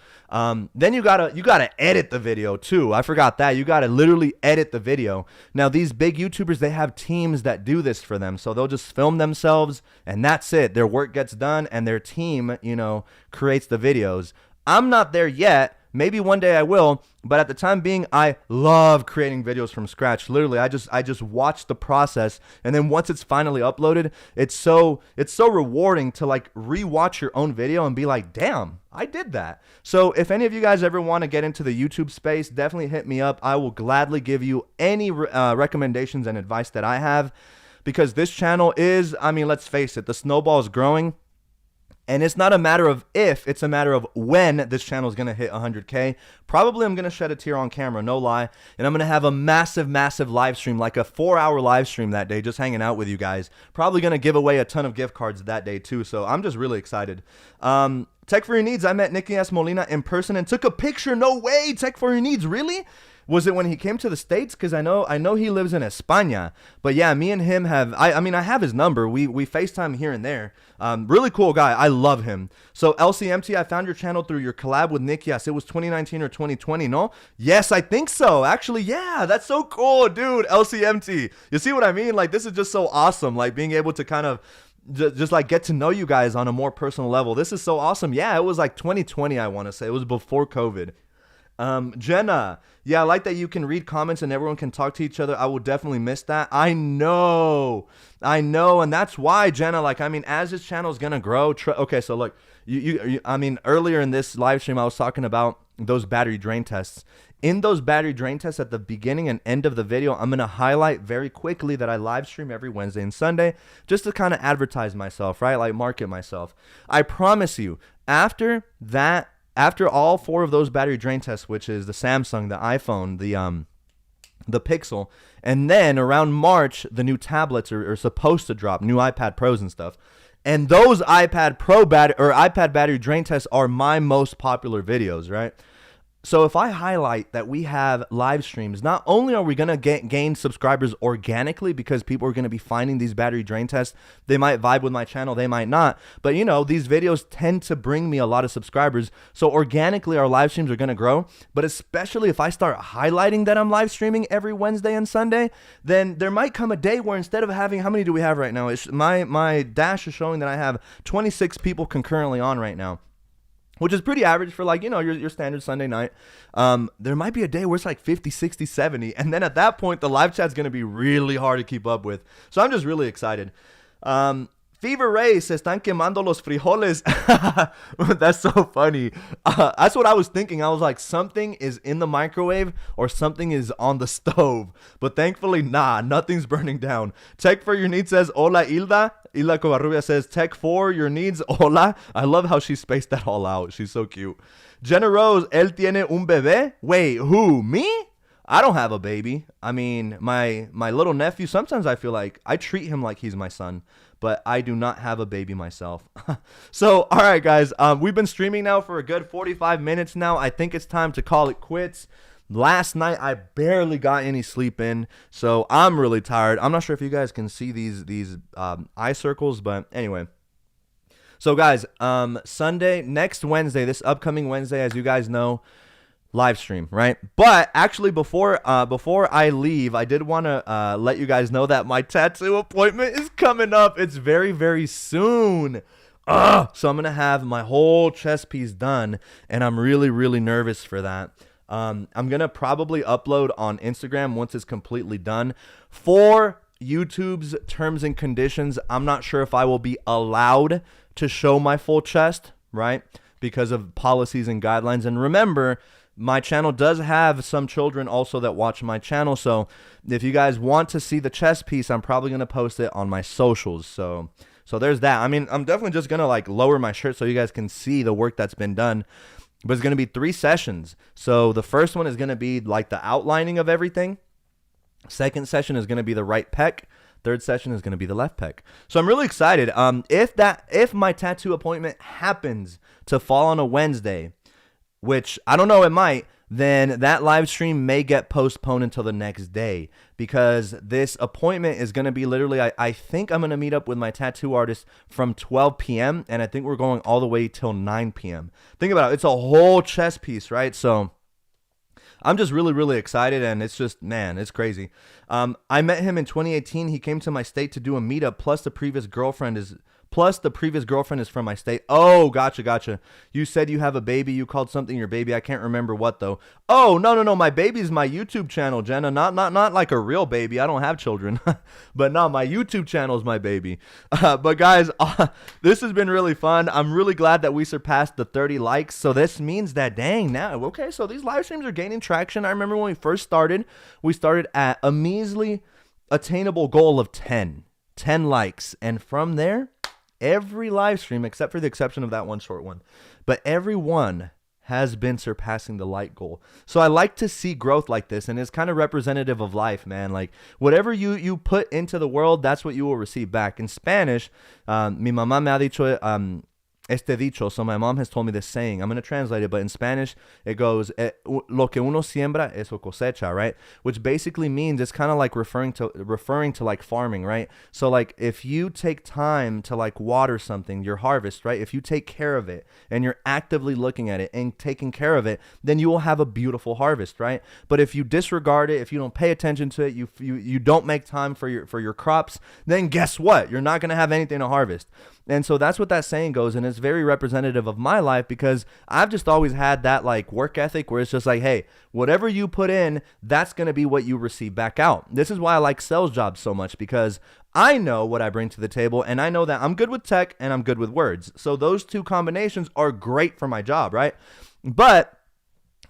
Then you gotta edit the video too. I forgot that. You gotta literally edit the video. Now, these big YouTubers, they have teams that do this for them, so they'll just film themselves and that's it. Their work gets done and their team, creates the videos. I'm not there yet. Maybe one day I will, but at the time being, I love creating videos from scratch. Literally, I just watch the process, and then once it's finally uploaded, it's so rewarding to like rewatch your own video and be like, damn, I did that. So if any of you guys ever want to get into the YouTube space, definitely hit me up. I will gladly give you any recommendations and advice that I have, because this channel is, I mean, let's face it, the snowball is growing. And it's not a matter of if, it's a matter of when this channel is going to hit 100K. Probably I'm going to shed a tear on camera, no lie. And I'm going to have a massive, massive live stream, like a 4-hour live stream that day, just hanging out with you guys. Probably going to give away a ton of gift cards that day too. So I'm just really excited. Tech for Your Needs, I met Nicolas Molina in person and took a picture. No way, Tech for Your Needs, really? Was it when he came to the States? Because I know he lives in España. But yeah, me and him have, I mean, I have his number. We FaceTime here and there. Really cool guy. I love him. So LCMT, I found your channel through your collab with Nikias. It was 2019 or 2020, no? Yes, I think so. Actually, yeah, that's so cool, dude. LCMT. You see what I mean? Like, this is just so awesome. Like, being able to kind of just like get to know you guys on a more personal level. This is so awesome. Yeah, it was like 2020, I want to say. It was before COVID. Jenna, yeah, I like that you can read comments and everyone can talk to each other. I will definitely miss that. I know, and that's why, Jenna, like, I mean, as this channel is gonna grow, okay, so look, I mean, earlier in this live stream, I was talking about those battery drain tests. in those battery drain tests at the beginning and end of the video, I'm going to highlight very quickly that I live stream every Wednesday and Sunday just to kind of advertise myself, right? Like market myself. I promise you, after all 4 of those battery drain tests, which is the Samsung, the iPhone, the Pixel, and then around March, the new tablets are supposed to drop, new iPad Pros and stuff. And those iPad battery drain tests are my most popular videos, right? So if I highlight that we have live streams, not only are we going to gain subscribers organically because people are going to be finding these battery drain tests, they might vibe with my channel, they might not, but you know, these videos tend to bring me a lot of subscribers. So organically our live streams are going to grow, but especially if I start highlighting that I'm live streaming every Wednesday and Sunday, then there might come a day where instead of having, how many do we have right now? My dash is showing that I have 26 people concurrently on right now, which is pretty average for like, you know, your standard Sunday night. There might be a day where it's like 50, 60, 70. And then at that point, the live chat's going to be really hard to keep up with. So I'm just really excited. Fever Ray se están quemando los frijoles. That's so funny. That's what I was thinking. I was like, something is in the microwave or something is on the stove. But thankfully, nothing's burning down. Tech for your needs says, hola, Hilda. Hilda Covarrubia says, tech for your needs, hola. I love how she spaced that all out. She's so cute. Jenna Rose, él tiene un bebé. Wait, who, me? I don't have a baby. I mean, my little nephew, sometimes I feel like I treat him like he's my son, but I do not have a baby myself. So, all right, guys, we've been streaming now for a good 45 minutes now. I think it's time to call it quits. Last night, I barely got any sleep in, so I'm really tired. I'm not sure if you guys can see these eye circles, but anyway. So, guys, next Wednesday, this upcoming Wednesday, as you guys know, live stream, right? But actually, before I leave, I did want to let you guys know that my tattoo appointment is coming up. It's very, very soon. So I'm gonna have my whole chest piece done, and I'm really, really nervous for that. I'm gonna probably upload on Instagram once it's completely done. For YouTube's terms and conditions, I'm not sure if I will be allowed to show my full chest, right? Because of policies and guidelines. And remember, my channel does have some children also that watch my channel. So if you guys want to see the chest piece, I'm probably going to post it on my socials. So there's that. I mean, I'm definitely just going to like lower my shirt so you guys can see the work that's been done. But it's going to be 3 sessions. So the first one is going to be like the outlining of everything. Second session is going to be the right pec. Third session is going to be the left pec. So I'm really excited. If my tattoo appointment happens to fall on a Wednesday, which I don't know, it might, then that live stream may get postponed until the next day, because this appointment is going to be literally, I think I'm going to meet up with my tattoo artist from 12 p.m. and I think we're going all the way till 9 p.m. Think about it. It's a whole chest piece, right? So I'm just really, really excited, and it's just, man, it's crazy. I met him in 2018. He came to my state to do a meetup, plus the previous girlfriend is from my state. Oh, gotcha. You said you have a baby. You called something your baby. I can't remember what, though. Oh, no. My baby's my YouTube channel, Jenna. Not like a real baby. I don't have children. But no, my YouTube channel is my baby. But guys, this has been really fun. I'm really glad that we surpassed the 30 likes. So this means that, dang, now, okay, so these live streams are gaining traction. I remember when we first started, we started at a measly attainable goal of 10 likes. And from there, every live stream, except for the exception of that one short one, but every one has been surpassing the like goal. So I like to see growth like this, and it's kind of representative of life, man. Like whatever you put into the world, that's what you will receive back. In Spanish, mi mamá me ha dicho este dicho, so my mom has told me this saying. I'm going to translate it, but in Spanish, it goes, lo que uno siembra, eso cosecha, right? Which basically means it's kind of like referring to like farming, right? So like if you take time to like water something, your harvest, right? If you take care of it and you're actively looking at it and taking care of it, then you will have a beautiful harvest, right? But if you disregard it, if you don't pay attention to it, you don't make time for your crops, then guess what? You're not going to have anything to harvest. And so that's what that saying goes, and it's very representative of my life, because I've just always had that like work ethic where it's just like, hey, whatever you put in, that's going to be what you receive back out. This is why I like sales jobs so much, because I know what I bring to the table, and I know that I'm good with tech and I'm good with words. So those two combinations are great for my job, right? But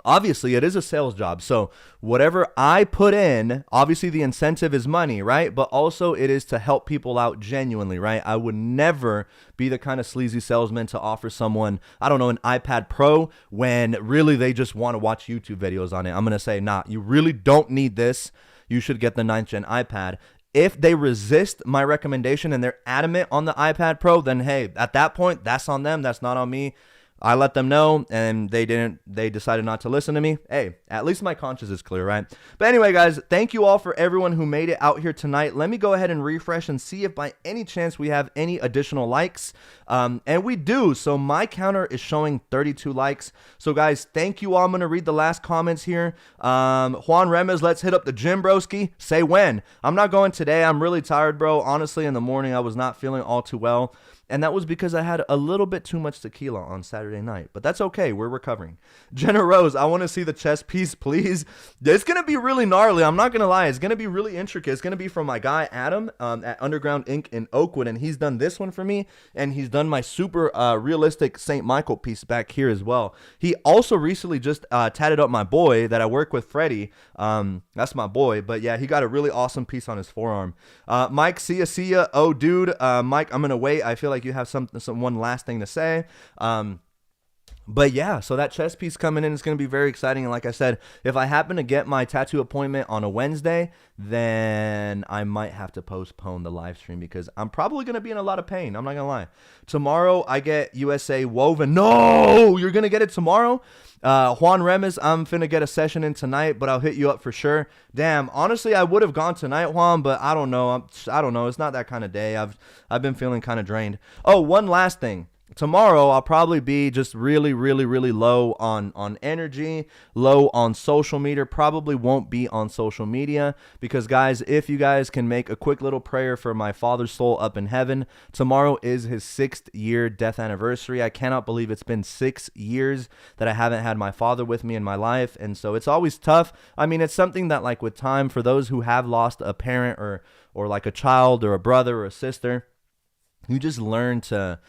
Obviously, it is a sales job. So whatever I put in, obviously the incentive is money, right? But also it is to help people out genuinely, right? I would never be the kind of sleazy salesman to offer someone, I don't know, an iPad Pro when really they just want to watch YouTube videos on it. I'm going to say, nah, you really don't need this. You should get the 9th gen iPad. If they resist my recommendation and they're adamant on the iPad Pro, then hey, at that point, that's on them. That's not on me. I let them know and they decided not to listen to me. Hey, at least my conscience is clear, right? But anyway, guys, thank you all for everyone who made it out here tonight. Let me go ahead and refresh and see if by any chance we have any additional likes. And we do. So my counter is showing 32 likes. So guys, thank you all. I'm going to read the last comments here. Juan Remez, let's hit up the gym, broski. Say when. I'm not going today. I'm really tired, bro. Honestly, in the morning, I was not feeling all too well. And that was because I had a little bit too much tequila on Saturday night. But that's okay. We're recovering. Jenna Rose, I want to see the chest piece, please. It's going to be really gnarly. I'm not going to lie. It's going to be really intricate. It's going to be from my guy, Adam, at Underground Inc. in Oakwood. And he's done this one for me. And he's done my super realistic St. Michael piece back here as well. He also recently just tatted up my boy that I work with, Freddie. That's my boy. But yeah, he got a really awesome piece on his forearm. Mike, see ya. Oh, dude. Mike, I'm going to wait. I feel like you have some one last thing to say. But yeah, so that chess piece coming in is going to be very exciting. And like I said, if I happen to get my tattoo appointment on a Wednesday, then I might have to postpone the live stream because I'm probably going to be in a lot of pain. I'm not going to lie. Tomorrow I get USA Woven. No, you're going to get it tomorrow? Juan Remes, I'm finna get a session in tonight, but I'll hit you up for sure. Damn, honestly, I would have gone tonight, Juan, but I don't know. I don't know. It's not that kind of day. I've been feeling kind of drained. Oh, one last thing. Tomorrow, I'll probably be just really, really, really low on energy, low on social media. Probably won't be on social media because, guys, if you guys can make a quick little prayer for my father's soul up in heaven, tomorrow is his 6th year death anniversary. I cannot believe it's been 6 years that I haven't had my father with me in my life, and so it's always tough. I mean, it's something that, like, with time, for those who have lost a parent or like a child or a brother or a sister, you just learn to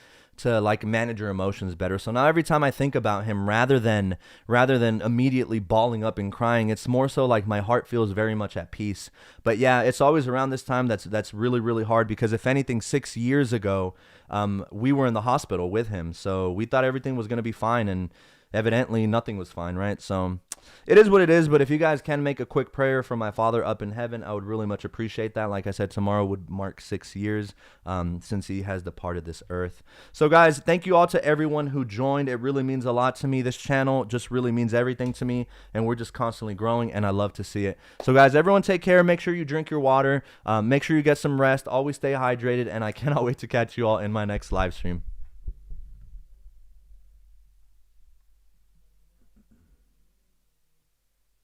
like manage your emotions better. So now every time I think about him, rather than immediately bawling up and crying, it's more so like my heart feels very much at peace. But yeah, it's always around this time that's really, really hard because if anything, 6 years ago, we were in the hospital with him. So we thought everything was going to be fine, and evidently nothing was fine, right? So it is what it is, but if you guys can make a quick prayer for my father up in heaven, I would really much appreciate that. Like I said, tomorrow would mark 6 years since he has departed this earth. So guys, thank you all to everyone who joined. It really means a lot to me. This channel just really means everything to me, and we're just constantly growing, and I love to see it. So guys, everyone take care. Make sure you drink your water. Make sure you get some rest. Always stay hydrated, and I cannot wait to catch you all in my next live stream.